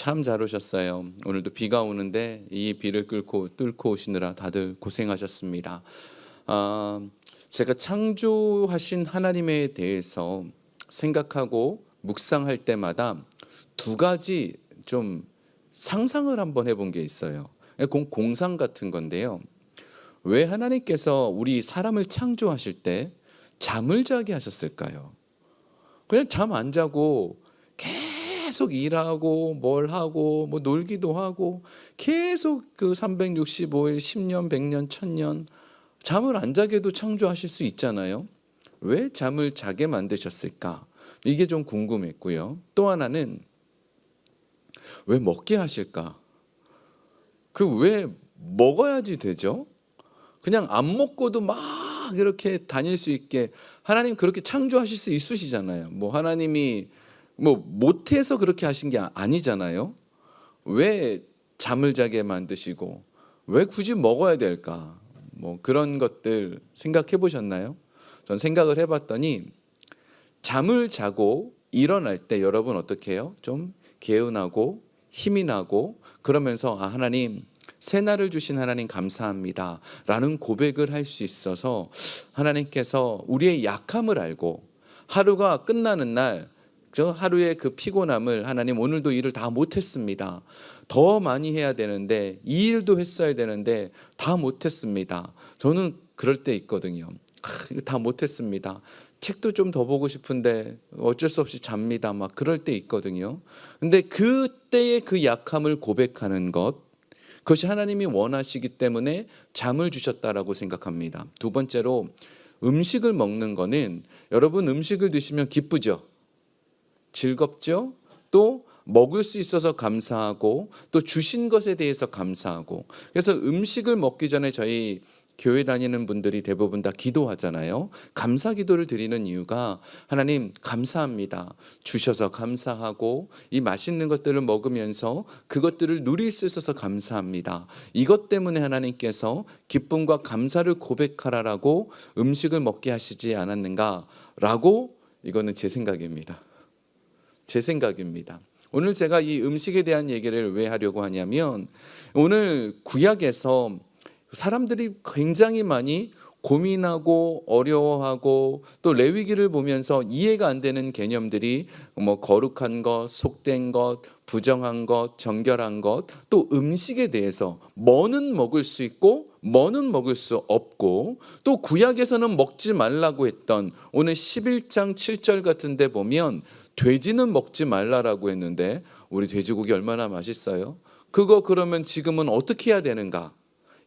참 잘 오셨어요. 오늘도 비가 오는데 이 비를 뚫고 오시느라 다들 고생하셨습니다. 제가 창조하신 하나님에 대해서 생각하고 묵상할 때마다 두 가지 좀 상상을 한번 해본 게 있어요. 공상 같은 건데요. 왜 하나님께서 우리 사람을 창조하실 때 잠을 자게 하셨을까요? 그냥 잠 안 자고 계속 일하고 뭘 하고 뭐 놀기도 하고 계속 그 365일 10년, 100년, 1000년 잠을 안 자게도 창조하실 수 있잖아요. 왜 잠을 자게 만드셨을까? 이게 좀 궁금했고요. 또 하나는 왜 먹게 하실까? 그 왜 먹어야지 되죠? 그냥 안 먹고도 막 이렇게 다닐 수 있게 하나님 그렇게 창조하실 수 있으시잖아요. 뭐 하나님이 뭐 못해서 그렇게 하신 게 아니잖아요. 왜 잠을 자게 만드시고 왜 굳이 먹어야 될까? 뭐 그런 것들 생각해 보셨나요? 전 생각을 해봤더니 잠을 자고 일어날 때 여러분 어떻게 해요? 좀 개운하고 힘이 나고 그러면서 하나님 새날을 주신 하나님 감사합니다 라는 고백을 할 수 있어서 하나님께서 우리의 약함을 알고 하루가 끝나는 날 하루의 그 피곤함을 하나님 오늘도 일을 다 못했습니다. 더 많이 해야 되는데 이 일도 했어야 되는데 다 못했습니다. 저는 그럴 때 있거든요. 다 못했습니다. 책도 좀 더 보고 싶은데 어쩔 수 없이 잡니다. 막 그럴 때 있거든요. 근데 그때의 그 약함을 고백하는 것, 그것이 하나님이 원하시기 때문에 잠을 주셨다라고 생각합니다. 두 번째로 음식을 먹는 거는 여러분 음식을 드시면 기쁘죠? 즐겁죠? 또 먹을 수 있어서 감사하고 또 주신 것에 대해서 감사하고 그래서 음식을 먹기 전에 저희 교회 다니는 분들이 대부분 다 기도하잖아요. 감사 기도를 드리는 이유가 하나님 감사합니다. 주셔서 감사하고 이 맛있는 것들을 먹으면서 그것들을 누릴 수 있어서 감사합니다. 이것 때문에 하나님께서 기쁨과 감사를 고백하라라고 음식을 먹게 하시지 않았는가라고 이거는 제 생각입니다. 제 생각입니다. 오늘 제가 이 음식에 대한 얘기를 왜 하려고 하냐면 오늘 구약에서 사람들이 굉장히 많이 고민하고 어려워하고 또 레위기를 보면서 이해가 안 되는 개념들이 뭐 거룩한 것, 속된 것, 부정한 것, 정결한 것, 또 음식에 대해서 뭐는 먹을 수 있고 뭐는 먹을 수 없고 또 구약에서는 먹지 말라고 했던 오늘 11장 7절 같은 데 보면 돼지는 먹지 말라라고 했는데 우리 돼지고기 얼마나 맛있어요? 그거 그러면 지금은 어떻게 해야 되는가?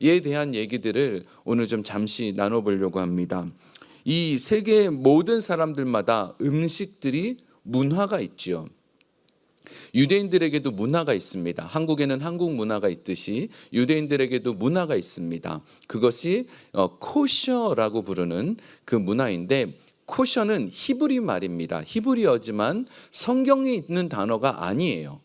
에 대한 얘기들을 오늘 좀 잠시 나눠보려고 합니다. 이 세계 모든 사람들마다 음식들이 문화가 있죠. 유대인들에게도 문화가 있습니다. 한국에는 한국 문화가 있듯이 유대인들에게도 문화가 있습니다. 그것이 코셔라고 부르는 그 문화인데 코셔는 히브리 말입니다. 히브리어지만 성경에 있는 단어가 아니에요.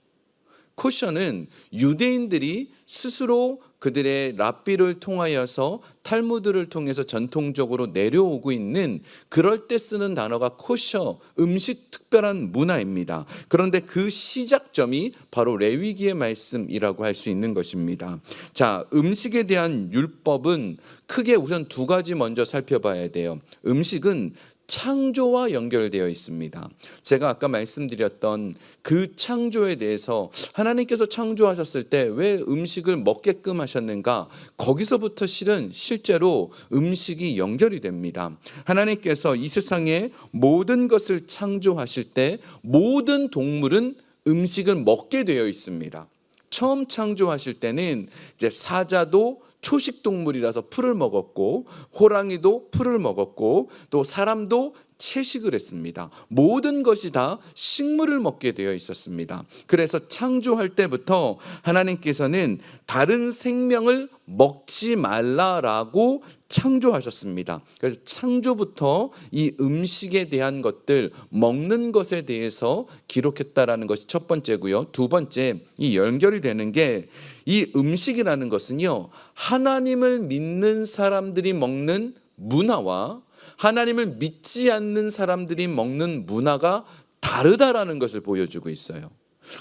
코셔는 유대인들이 스스로 그들의 랍비를 통하여서 탈무드를 통해서 전통적으로 내려오고 있는 그럴 때 쓰는 단어가 코셔, 음식 특별한 문화입니다. 그런데 그 시작점이 바로 레위기의 말씀이라고 할 수 있는 것입니다. 자, 음식에 대한 율법은 크게 우선 두 가지 먼저 살펴봐야 돼요. 음식은 창조와 연결되어 있습니다. 제가 아까 말씀드렸던 그 창조에 대해서 하나님께서 창조하셨을 때 왜 음식을 먹게끔 하셨는가? 거기서부터 실제로 음식이 연결이 됩니다. 하나님께서 이 세상에 모든 것을 창조하실 때 모든 동물은 음식을 먹게 되어 있습니다. 처음 창조하실 때는 이제 사자도 초식 동물이라서 풀을 먹었고 호랑이도 풀을 먹었고 또 사람도 채식을 했습니다. 모든 것이 다 식물을 먹게 되어 있었습니다. 그래서 창조할 때부터 하나님께서는 다른 생명을 먹지 말라라고 창조하셨습니다. 그래서 창조부터 이 음식에 대한 것들, 먹는 것에 대해서 기록했다라는 것이 첫 번째고요. 두 번째, 이 연결이 되는 게 이 음식이라는 것은요, 하나님을 믿는 사람들이 먹는 문화와 하나님을 믿지 않는 사람들이 먹는 문화가 다르다라는 것을 보여주고 있어요.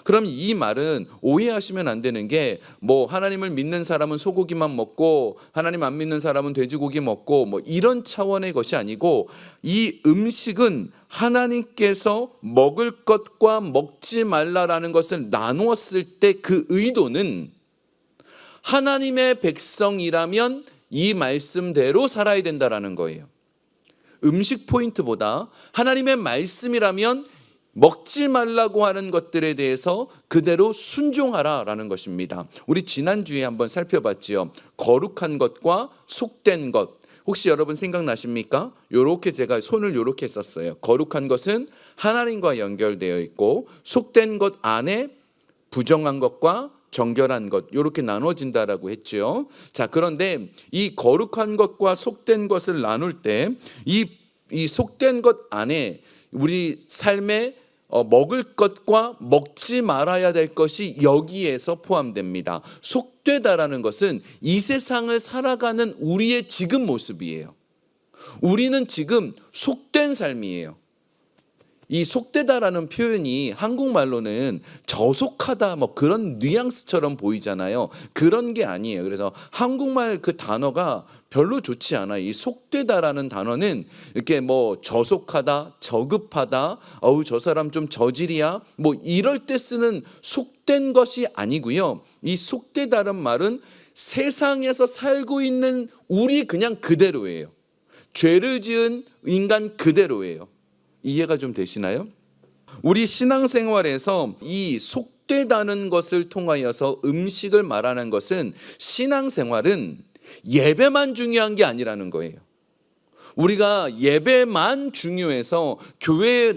그럼 이 말은 오해하시면 안 되는 게 뭐 하나님을 믿는 사람은 소고기만 먹고 하나님 안 믿는 사람은 돼지고기 먹고 뭐 이런 차원의 것이 아니고, 이 음식은 하나님께서 먹을 것과 먹지 말라라는 것을 나누었을 때 그 의도는 하나님의 백성이라면 이 말씀대로 살아야 된다라는 거예요. 음식 포인트보다 하나님의 말씀이라면 먹지 말라고 하는 것들에 대해서 그대로 순종하라라는 것입니다. 우리 지난주에 한번 살펴봤지요. 거룩한 것과 속된 것. 혹시 여러분 생각나십니까? 요렇게 제가 손을 요렇게 썼어요. 거룩한 것은 하나님과 연결되어 있고, 속된 것 안에 부정한 것과 정결한 것, 이렇게 나눠진다라고 했죠. 자, 그런데 이 거룩한 것과 속된 것을 나눌 때 이 속된 것 안에 우리 삶에 먹을 것과 먹지 말아야 될 것이 여기에서 포함됩니다. 속되다라는 것은 이 세상을 살아가는 우리의 지금 모습이에요. 우리는 지금 속된 삶이에요. 이 속되다라는 표현이 한국말로는 저속하다 뭐 그런 뉘앙스처럼 보이잖아요. 그런 게 아니에요. 그래서 한국말 그 단어가 별로 좋지 않아요. 이 속되다라는 단어는 이렇게 뭐 저속하다, 저급하다, 어우 저 사람 좀 저질이야, 뭐 이럴 때 쓰는 속된 것이 아니고요. 이 속되다는 말은 세상에서 살고 있는 우리 그냥 그대로예요. 죄를 지은 인간 그대로예요. 이해가 좀 되시나요? 우리 신앙생활에서 이 속되다는 것을 통하여서 음식을 말하는 것은, 신앙생활은 예배만 중요한 게 아니라는 거예요. 우리가 예배만 중요해서 교회에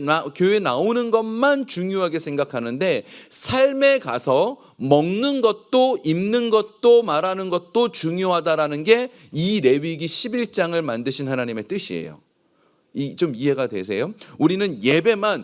나오는 것만 중요하게 생각하는데, 삶에 가서 먹는 것도 입는 것도 말하는 것도 중요하다라는 게 이 레위기 11장을 만드신 하나님의 뜻이에요. 좀 이해가 되세요? 우리는 예배만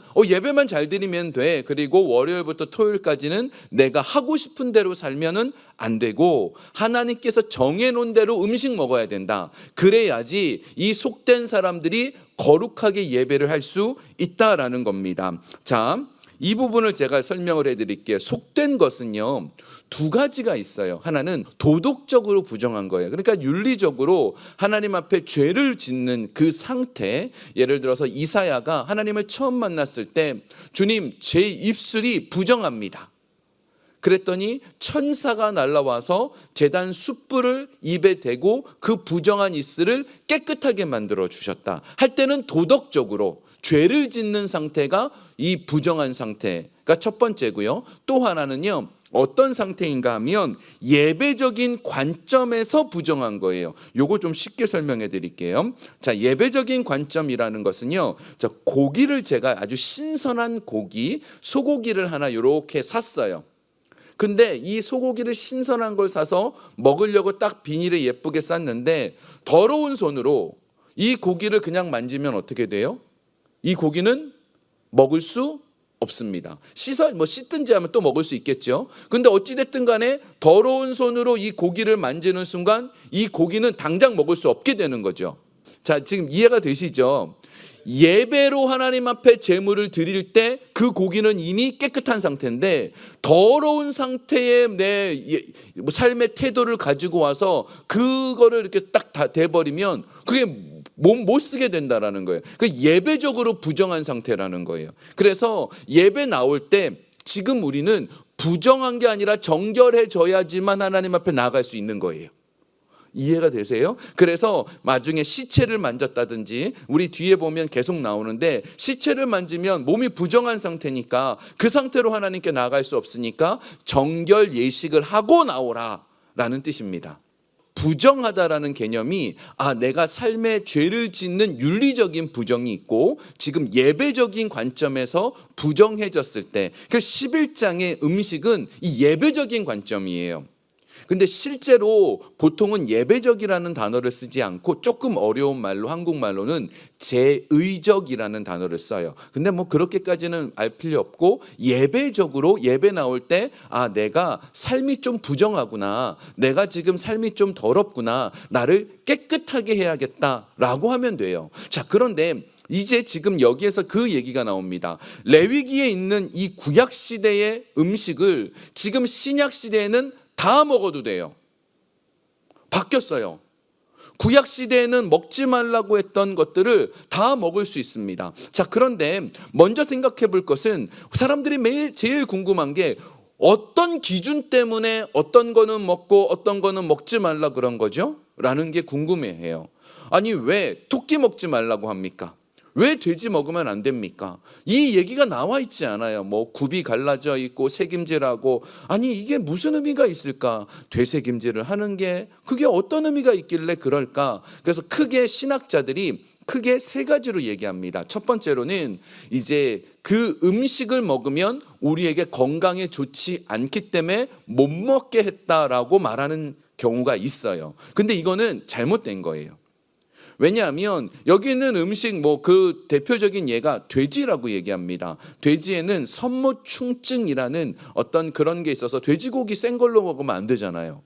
잘 드리면 돼. 그리고 월요일부터 토요일까지는 내가 하고 싶은 대로 살면은 안 되고, 하나님께서 정해놓은 대로 음식 먹어야 된다. 그래야지 이 속된 사람들이 거룩하게 예배를 할 수 있다라는 겁니다. 자, 이 부분을 제가 설명을 해드릴게요. 속된 것은요, 두 가지가 있어요. 하나는 도덕적으로 부정한 거예요. 그러니까 윤리적으로 하나님 앞에 죄를 짓는 그 상태. 예를 들어서 이사야가 하나님을 처음 만났을 때, 주님 제 입술이 부정합니다. 그랬더니 천사가 날라와서 제단 숯불을 입에 대고 그 부정한 입술을 깨끗하게 만들어 주셨다. 할 때는 도덕적으로 죄를 짓는 상태가 이 부정한 상태가 첫 번째고요. 또 하나는요, 어떤 상태인가 하면 예배적인 관점에서 부정한 거예요. 요거 좀 쉽게 설명해 드릴게요. 자, 예배적인 관점이라는 것은요, 자, 고기를 제가 아주 신선한 고기, 소고기를 하나 요렇게 샀어요. 근데 이 소고기를 신선한 걸 사서 먹으려고 딱 비닐에 예쁘게 쌌는데, 더러운 손으로 이 고기를 그냥 만지면 어떻게 돼요? 이 고기는 먹을 수 없습니다. 씻든지 하면 또 먹을 수 있겠죠. 근데 어찌됐든 간에 더러운 손으로 이 고기를 만지는 순간 이 고기는 당장 먹을 수 없게 되는 거죠. 자, 지금 이해가 되시죠? 예배로 하나님 앞에 제물을 드릴 때 그 고기는 이미 깨끗한 상태인데, 더러운 상태의 내 삶의 태도를 가지고 와서 그거를 이렇게 딱 다 대버리면 그게 못 쓰게 된다라는 거예요. 그 예배적으로 부정한 상태라는 거예요. 그래서 예배 나올 때 지금 우리는 부정한 게 아니라 정결해져야지만 하나님 앞에 나아갈 수 있는 거예요. 이해가 되세요? 그래서 나중에 시체를 만졌다든지, 우리 뒤에 보면 계속 나오는데, 시체를 만지면 몸이 부정한 상태니까 그 상태로 하나님께 나아갈 수 없으니까 정결 예식을 하고 나오라라는 뜻입니다. 부정하다라는 개념이, 내가 삶에 죄를 짓는 윤리적인 부정이 있고 지금 예배적인 관점에서 부정해졌을 때, 그 11장의 음식은 이 예배적인 관점이에요. 근데 실제로 보통은 예배적이라는 단어를 쓰지 않고 조금 어려운 말로 한국말로는 제의적이라는 단어를 써요. 근데 뭐 그렇게까지는 알 필요 없고, 예배적으로 예배 나올 때 내가 삶이 좀 부정하구나, 내가 지금 삶이 좀 더럽구나, 나를 깨끗하게 해야겠다라고 하면 돼요. 자, 그런데 이제 지금 여기에서 그 얘기가 나옵니다. 레위기에 있는 이 구약 시대의 음식을 지금 신약 시대에는 다 먹어도 돼요. 바뀌었어요. 구약 시대에는 먹지 말라고 했던 것들을 다 먹을 수 있습니다. 자, 그런데 먼저 생각해 볼 것은 사람들이 매일 제일 궁금한 게 어떤 기준 때문에 어떤 거는 먹고 어떤 거는 먹지 말라 그런 거죠? 라는 게 궁금해해요. 아니, 왜 토끼 먹지 말라고 합니까? 왜 돼지 먹으면 안 됩니까? 이 얘기가 나와 있지 않아요. 뭐 굽이 갈라져 있고 새김질하고, 아니 이게 무슨 의미가 있을까? 되새김질을 하는 게 그게 어떤 의미가 있길래 그럴까? 그래서 크게 신학자들이 크게 세 가지로 얘기합니다. 첫 번째로는 이제 그 음식을 먹으면 우리에게 건강에 좋지 않기 때문에 못 먹게 했다라고 말하는 경우가 있어요. 근데 이거는 잘못된 거예요. 왜냐하면 여기 있는 음식 뭐 그 대표적인 예가 돼지라고 얘기합니다. 돼지에는 선모충증이라는 어떤 그런 게 있어서 돼지고기 센 걸로 먹으면 안 되잖아요.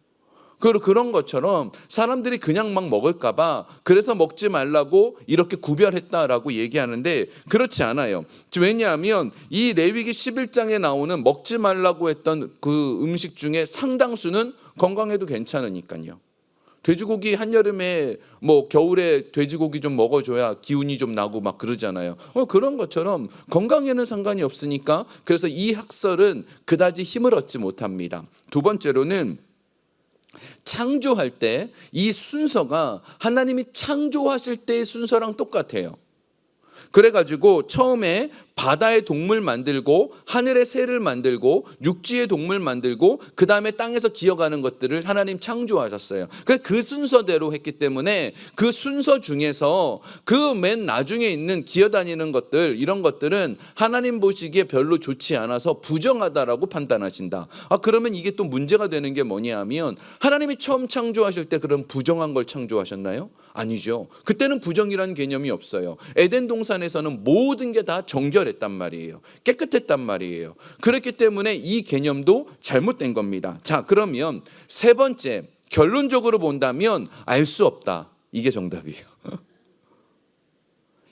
그런 것처럼 사람들이 그냥 막 먹을까 봐 그래서 먹지 말라고 이렇게 구별했다라고 얘기하는데 그렇지 않아요. 왜냐하면 이 레위기 11장에 나오는 먹지 말라고 했던 그 음식 중에 상당수는 건강에도 괜찮으니까요. 돼지고기 한여름에 뭐 겨울에 돼지고기 좀 먹어줘야 기운이 좀 나고 막 그러잖아요. 그런 것처럼 건강에는 상관이 없으니까 그래서 이 학설은 그다지 힘을 얻지 못합니다. 두 번째로는 창조할 때 이 순서가 하나님이 창조하실 때의 순서랑 똑같아요. 그래가지고 처음에 바다의 동물 만들고 하늘의 새를 만들고 육지의 동물 만들고 그 다음에 땅에서 기어가는 것들을 하나님 창조하셨어요. 그 순서대로 했기 때문에 그 순서 중에서 그 맨 나중에 있는 기어다니는 것들 이런 것들은 하나님 보시기에 별로 좋지 않아서 부정하다라고 판단하신다. 그러면 이게 또 문제가 되는 게 뭐냐 하면 하나님이 처음 창조하실 때 그런 부정한 걸 창조하셨나요? 아니죠. 그때는 부정이라는 개념이 없어요. 에덴 동산에서는 모든 게 다 정결했단 말이에요. 깨끗했단 말이에요. 그렇기 때문에 이 개념도 잘못된 겁니다. 자, 그러면 세 번째, 결론적으로 본다면 알 수 없다. 이게 정답이에요.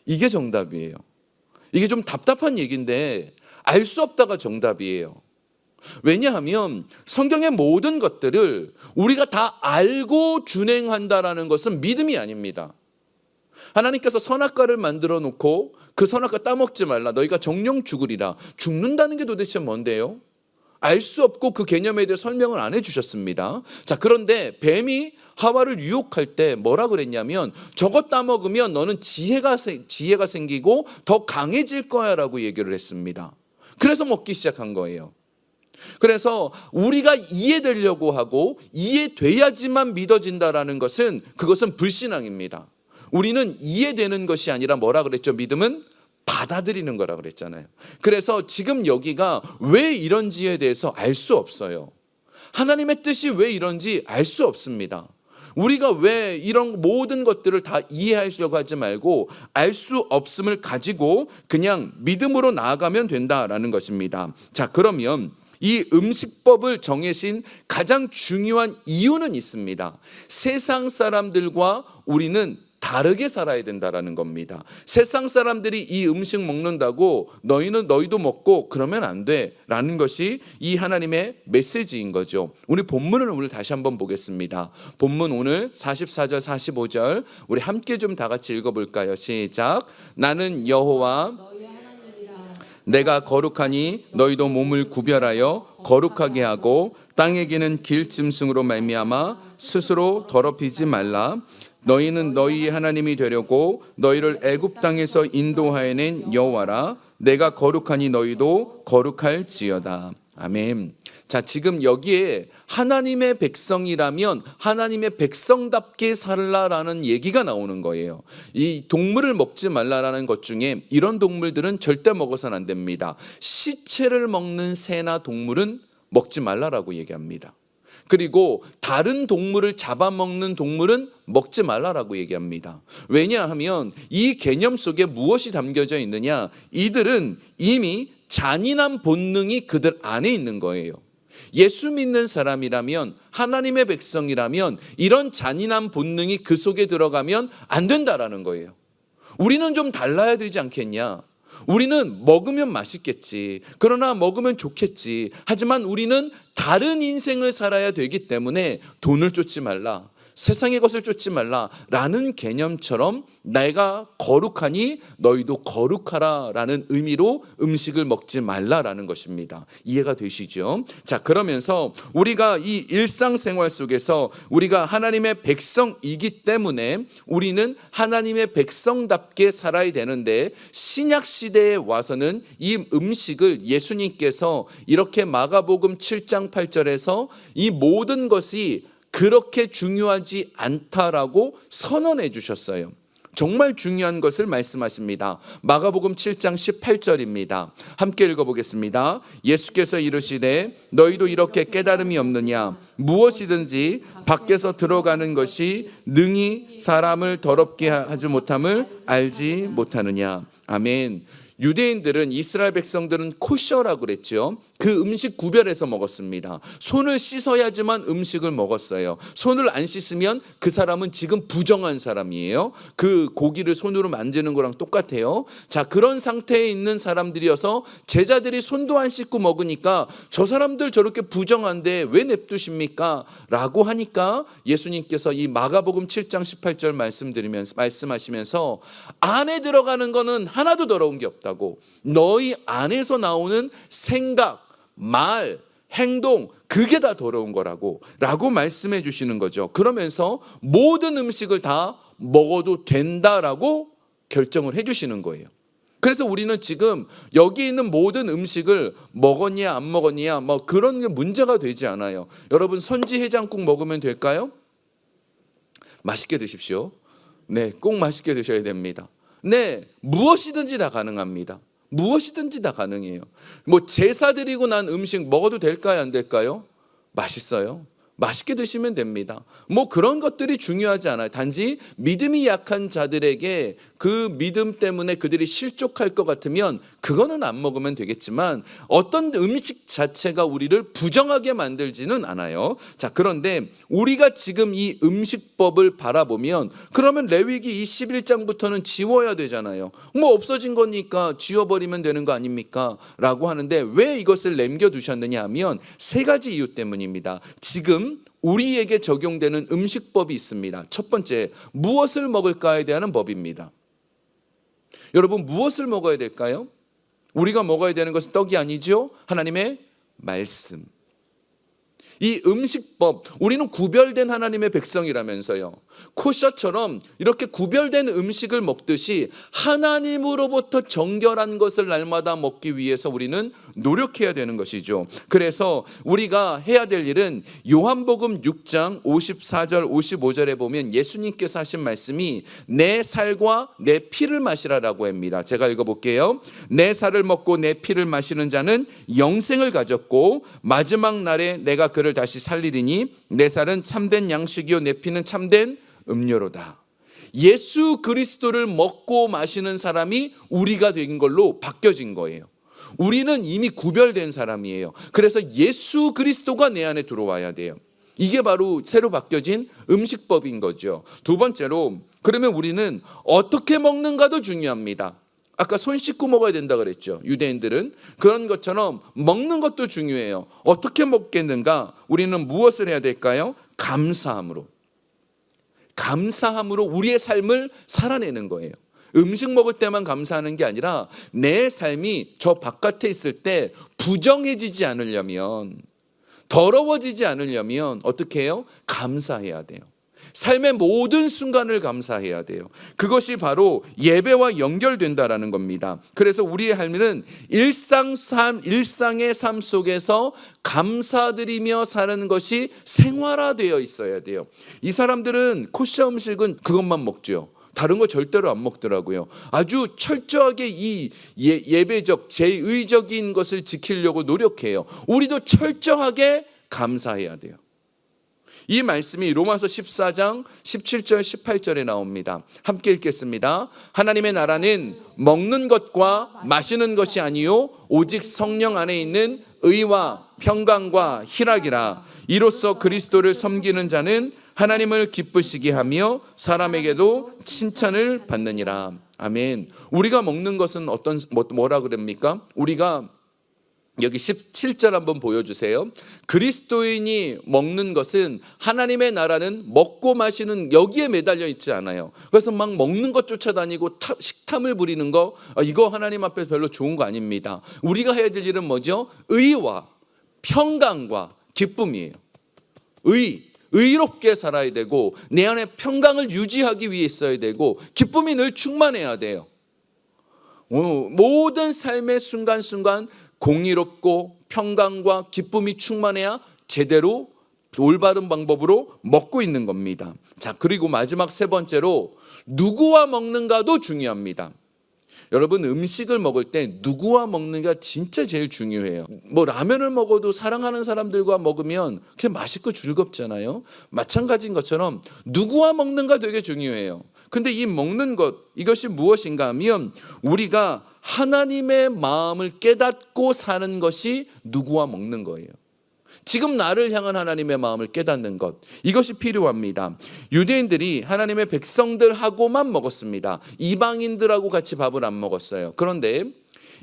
이게 정답이에요. 이게 좀 답답한 얘기인데 알 수 없다가 정답이에요. 왜냐하면 성경의 모든 것들을 우리가 다 알고 준행한다라는 것은 믿음이 아닙니다. 하나님께서 선악과를 만들어 놓고 그 선악과 따먹지 말라 너희가 정령 죽으리라. 죽는다는 게 도대체 뭔데요? 알 수 없고 그 개념에 대해 설명을 안 해주셨습니다. 자, 그런데 뱀이 하와를 유혹할 때 뭐라 그랬냐면 저것 따먹으면 너는 지혜가 생기고 더 강해질 거야 라고 얘기를 했습니다. 그래서 먹기 시작한 거예요. 그래서 우리가 이해되려고 하고 이해돼야지만 믿어진다라는 것은 그것은 불신앙입니다. 우리는 이해되는 것이 아니라 뭐라 그랬죠? 믿음은 받아들이는 거라 그랬잖아요. 그래서 지금 여기가 왜 이런지에 대해서 알 수 없어요. 하나님의 뜻이 왜 이런지 알 수 없습니다. 우리가 왜 이런 모든 것들을 다 이해하려고 하지 말고 알 수 없음을 가지고 그냥 믿음으로 나아가면 된다라는 것입니다. 자, 그러면 이 음식법을 정해신 가장 중요한 이유는 있습니다. 세상 사람들과 우리는 다르게 살아야 된다라는 겁니다. 세상 사람들이 이 음식 먹는다고 너희도 먹고 그러면 안 돼라는 것이 이 하나님의 메시지인 거죠. 우리 본문을 오늘 다시 한번 보겠습니다. 본문 오늘 44절 45절 우리 함께 좀 다 같이 읽어볼까요? 시작. 나는 여호와 내가 거룩하니 너희도 몸을 구별하여 거룩하게 하고 땅에게는 길짐승으로 말미암아 스스로 더럽히지 말라. 너희는 너희의 하나님이 되려고 너희를 애굽 땅에서 인도하여낸 여호와라. 내가 거룩하니 너희도 거룩할지어다. 아멘. 자, 지금 여기에 하나님의 백성이라면 하나님의 백성답게 살라라는 얘기가 나오는 거예요. 이 동물을 먹지 말라라는 것 중에 이런 동물들은 절대 먹어서는 안 됩니다. 시체를 먹는 새나 동물은 먹지 말라라고 얘기합니다. 그리고 다른 동물을 잡아먹는 동물은 먹지 말라라고 얘기합니다. 왜냐하면 이 개념 속에 무엇이 담겨져 있느냐? 이들은 이미 잔인한 본능이 그들 안에 있는 거예요. 예수 믿는 사람이라면 하나님의 백성이라면 이런 잔인한 본능이 그 속에 들어가면 안 된다라는 거예요. 우리는 좀 달라야 되지 않겠냐? 우리는 먹으면 맛있겠지. 그러나 먹으면 좋겠지. 하지만 우리는 다른 인생을 살아야 되기 때문에 돈을 쫓지 말라, 세상의 것을 쫓지 말라라는 개념처럼 내가 거룩하니 너희도 거룩하라라는 의미로 음식을 먹지 말라라는 것입니다. 이해가 되시죠? 자, 그러면서 우리가 이 일상생활 속에서 우리가 하나님의 백성이기 때문에 우리는 하나님의 백성답게 살아야 되는데, 신약 시대에 와서는 이 음식을 예수님께서 이렇게 마가복음 7장 8절에서 이 모든 것이 그렇게 중요하지 않다라고 선언해 주셨어요. 정말 중요한 것을 말씀하십니다. 마가복음 7장 18절입니다. 함께 읽어보겠습니다. 예수께서 이르시되 너희도 이렇게 깨달음이 없느냐? 무엇이든지 밖에서 들어가는 것이 능히 사람을 더럽게 하지 못함을 알지 못하느냐? 아멘. 유대인들은, 이스라엘 백성들은 코셔라고 그랬죠. 그 음식 구별해서 먹었습니다. 손을 씻어야지만 음식을 먹었어요. 손을 안 씻으면 그 사람은 지금 부정한 사람이에요. 그 고기를 손으로 만지는 거랑 똑같아요. 자, 그런 상태에 있는 사람들이어서 제자들이 손도 안 씻고 먹으니까 저 사람들 저렇게 부정한데 왜 냅두십니까? 라고 하니까 예수님께서 이 마가복음 7장 18절 말씀하시면서 안에 들어가는 거는 하나도 더러운 게 없다고, 너희 안에서 나오는 생각, 말, 행동, 그게 다 더러운 거라고 말씀해 주시는 거죠. 그러면서 모든 음식을 다 먹어도 된다라고 결정을 해 주시는 거예요. 그래서 우리는 지금 여기 있는 모든 음식을 먹었냐 안 먹었냐 뭐 그런 게 문제가 되지 않아요. 여러분, 선지 해장국 먹으면 될까요? 맛있게 드십시오. 네, 꼭 맛있게 드셔야 됩니다. 네, 무엇이든지 다 가능합니다. 무엇이든지 다 가능해요. 뭐 제사 드리고 난 음식 먹어도 될까요, 안 될까요? 맛있어요. 맛있게 드시면 됩니다. 뭐 그런 것들이 중요하지 않아요. 단지 믿음이 약한 자들에게 그 믿음 때문에 그들이 실족할 것 같으면 그거는 안 먹으면 되겠지만 어떤 음식 자체가 우리를 부정하게 만들지는 않아요. 자, 그런데 우리가 지금 이 음식법을 바라보면 그러면 레위기 21장부터는 지워야 되잖아요. 뭐 없어진 거니까 지워버리면 되는 거 아닙니까? 라고 하는데 왜 이것을 남겨두셨느냐 하면 세 가지 이유 때문입니다. 지금 우리에게 적용되는 음식법이 있습니다. 첫 번째, 무엇을 먹을까에 대한 법입니다. 여러분, 무엇을 먹어야 될까요? 우리가 먹어야 되는 것은 떡이 아니죠. 하나님의 말씀. 이 음식법, 우리는 구별된 하나님의 백성이라면서요. 코셔처럼 이렇게 구별된 음식을 먹듯이 하나님으로부터 정결한 것을 날마다 먹기 위해서 우리는 노력해야 되는 것이죠. 그래서 우리가 해야 될 일은 요한복음 6장 54절 55절에 보면 예수님께서 하신 말씀이 내 살과 내 피를 마시라라고 합니다. 제가 읽어볼게요. 내 살을 먹고 내 피를 마시는 자는 영생을 가졌고 마지막 날에 내가 그를 다시 살리리니 내 살은 참된 양식이요 내 피는 참된 음료로다. 예수 그리스도를 먹고 마시는 사람이 우리가 된 걸로 바뀌어진 거예요. 우리는 이미 구별된 사람이에요. 그래서 예수 그리스도가 내 안에 들어와야 돼요. 이게 바로 새로 바뀌어진 음식법인 거죠. 두 번째로, 그러면 우리는 어떻게 먹는가도 중요합니다. 아까 손 씻고 먹어야 된다 그랬죠. 유대인들은 그런 것처럼 먹는 것도 중요해요. 어떻게 먹겠는가? 우리는 무엇을 해야 될까요? 감사함으로 우리의 삶을 살아내는 거예요. 음식 먹을 때만 감사하는 게 아니라 내 삶이 저 바깥에 있을 때 부정해지지 않으려면, 더러워지지 않으려면 어떻게 해요? 감사해야 돼요. 삶의 모든 순간을 감사해야 돼요. 그것이 바로 예배와 연결된다라는 겁니다. 그래서 우리의 삶은 일상의 삶 속에서 감사드리며 사는 것이 생활화되어 있어야 돼요. 이 사람들은 코시아 음식은 그것만 먹죠. 다른 거 절대로 안 먹더라고요. 아주 철저하게 이 예배적, 제의적인 것을 지키려고 노력해요. 우리도 철저하게 감사해야 돼요. 이 말씀이 로마서 14장 17절 18절에 나옵니다. 함께 읽겠습니다. 하나님의 나라는 먹는 것과 마시는 것이 아니요 오직 성령 안에 있는 의와 평강과 희락이라. 이로써 그리스도를 섬기는 자는 하나님을 기쁘시게 하며 사람에게도 칭찬을 받느니라. 아멘. 우리가 먹는 것은 뭐라 그럽니까? 우리가 여기 17절 한번 보여주세요. 그리스도인이 먹는 것은 하나님의 나라는 먹고 마시는 여기에 매달려 있지 않아요. 그래서 막 먹는 것 쫓아다니고 식탐을 부리는 거, 이거 하나님 앞에서 별로 좋은 거 아닙니다. 우리가 해야 될 일은 뭐죠? 의와 평강과 기쁨이에요. 의롭게 살아야 되고 내 안에 평강을 유지하기 위해 있어야 되고 기쁨이 늘 충만해야 돼요. 모든 삶의 순간순간 공의롭고 평강과 기쁨이 충만해야 제대로 올바른 방법으로 먹고 있는 겁니다. 자, 그리고 마지막 세 번째로 누구와 먹는가도 중요합니다. 여러분, 음식을 먹을 때 누구와 먹는가 진짜 제일 중요해요. 뭐 라면을 먹어도 사랑하는 사람들과 먹으면 그냥 맛있고 즐겁잖아요. 마찬가지인 것처럼 누구와 먹는가 되게 중요해요. 근데 이 먹는 것, 이것이 무엇인가 하면 우리가 하나님의 마음을 깨닫고 사는 것이 누구와 먹는 거예요. 지금 나를 향한 하나님의 마음을 깨닫는 것, 이것이 필요합니다. 유대인들이 하나님의 백성들하고만 먹었습니다. 이방인들하고 같이 밥을 안 먹었어요. 그런데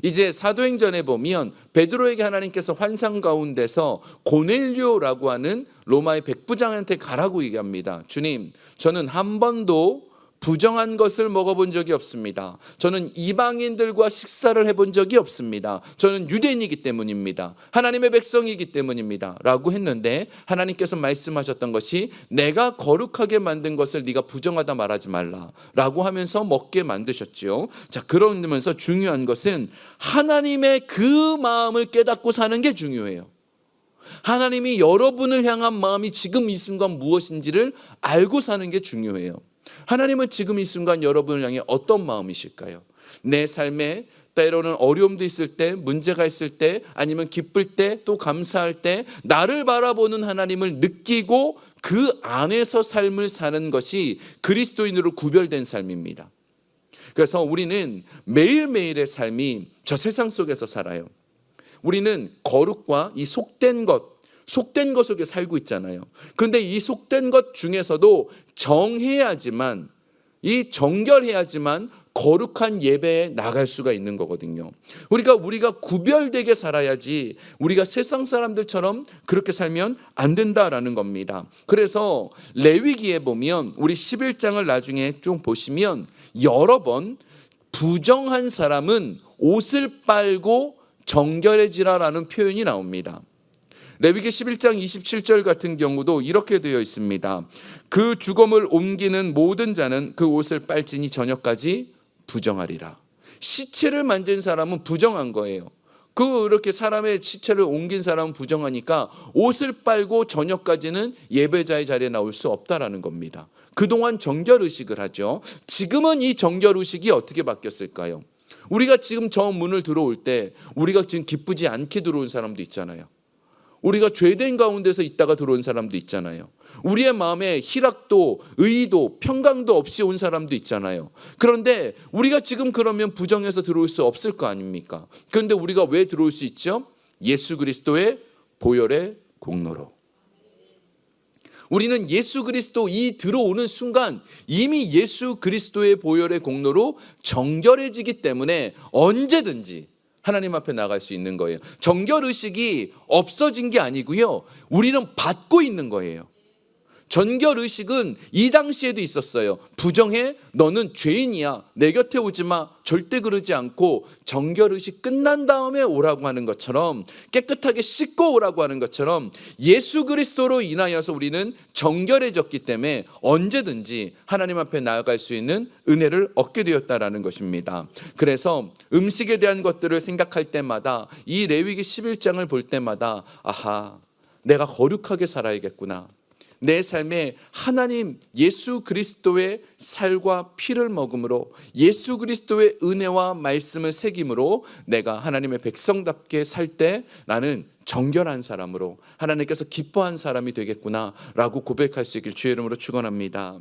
이제 사도행전에 보면 베드로에게 하나님께서 환상 가운데서 고넬료라고 하는 로마의 백부장한테 가라고 얘기합니다. 주님, 저는 한 번도 부정한 것을 먹어본 적이 없습니다. 저는 이방인들과 식사를 해본 적이 없습니다. 저는 유대인이기 때문입니다. 하나님의 백성이기 때문입니다. 라고 했는데 하나님께서 말씀하셨던 것이 내가 거룩하게 만든 것을 네가 부정하다 말하지 말라 라고 하면서 먹게 만드셨죠. 자, 그러면서 중요한 것은 하나님의 그 마음을 깨닫고 사는 게 중요해요. 하나님이 여러분을 향한 마음이 지금 이 순간 무엇인지를 알고 사는 게 중요해요. 하나님은 지금 이 순간 여러분을 향해 어떤 마음이실까요? 내 삶에 때로는 어려움도 있을 때, 문제가 있을 때, 아니면 기쁠 때, 또 감사할 때 나를 바라보는 하나님을 느끼고 그 안에서 삶을 사는 것이 그리스도인으로 구별된 삶입니다. 그래서 우리는 매일매일의 삶이 저 세상 속에서 살아요. 우리는 거룩과 이 속된 것 속에 살고 있잖아요. 그런데 이 속된 것 중에서도 정결해야지만 거룩한 예배에 나갈 수가 있는 거거든요. 우리가 구별되게 살아야지 우리가 세상 사람들처럼 그렇게 살면 안 된다라는 겁니다. 그래서 레위기에 보면 우리 11장을 나중에 좀 보시면 여러 번 부정한 사람은 옷을 빨고 정결해지라라는 표현이 나옵니다. 레위기 11장 27절 같은 경우도 이렇게 되어 있습니다. 그 주검을 옮기는 모든 자는 그 옷을 빨지니 저녁까지 부정하리라. 시체를 만진 사람은 부정한 거예요. 그렇게 사람의 시체를 옮긴 사람은 부정하니까 옷을 빨고 저녁까지는 예배자의 자리에 나올 수 없다라는 겁니다. 그동안 정결의식을 하죠. 지금은 이 정결의식이 어떻게 바뀌었을까요? 우리가 지금 저 문을 들어올 때 우리가 지금 기쁘지 않게 들어온 사람도 있잖아요. 우리가 죄된 가운데서 있다가 들어온 사람도 있잖아요. 우리의 마음에 희락도 의도 평강도 없이 온 사람도 있잖아요. 그런데 우리가 지금 그러면 부정해서 들어올 수 없을 거 아닙니까? 그런데 우리가 왜 들어올 수 있죠? 예수 그리스도의 보혈의 공로로. 우리는 예수 그리스도 이 들어오는 순간 이미 예수 그리스도의 보혈의 공로로 정결해지기 때문에 언제든지 하나님 앞에 나갈 수 있는 거예요. 정결의식이 없어진 게 아니고요. 우리는 받고 있는 거예요. 정결의식은 이 당시에도 있었어요. 부정해? 너는 죄인이야. 내 곁에 오지 마. 절대 그러지 않고 정결의식 끝난 다음에 오라고 하는 것처럼 깨끗하게 씻고 오라고 하는 것처럼 예수 그리스도로 인하여서 우리는 정결해졌기 때문에 언제든지 하나님 앞에 나아갈 수 있는 은혜를 얻게 되었다라는 것입니다. 그래서 음식에 대한 것들을 생각할 때마다 이 레위기 11장을 볼 때마다 아하, 내가 거룩하게 살아야겠구나. 내 삶에 하나님 예수 그리스도의 살과 피를 먹음으로 예수 그리스도의 은혜와 말씀을 새김으로 내가 하나님의 백성답게 살 때 나는 정결한 사람으로 하나님께서 기뻐한 사람이 되겠구나라고 고백할 수 있길 주의 이름으로 축원합니다.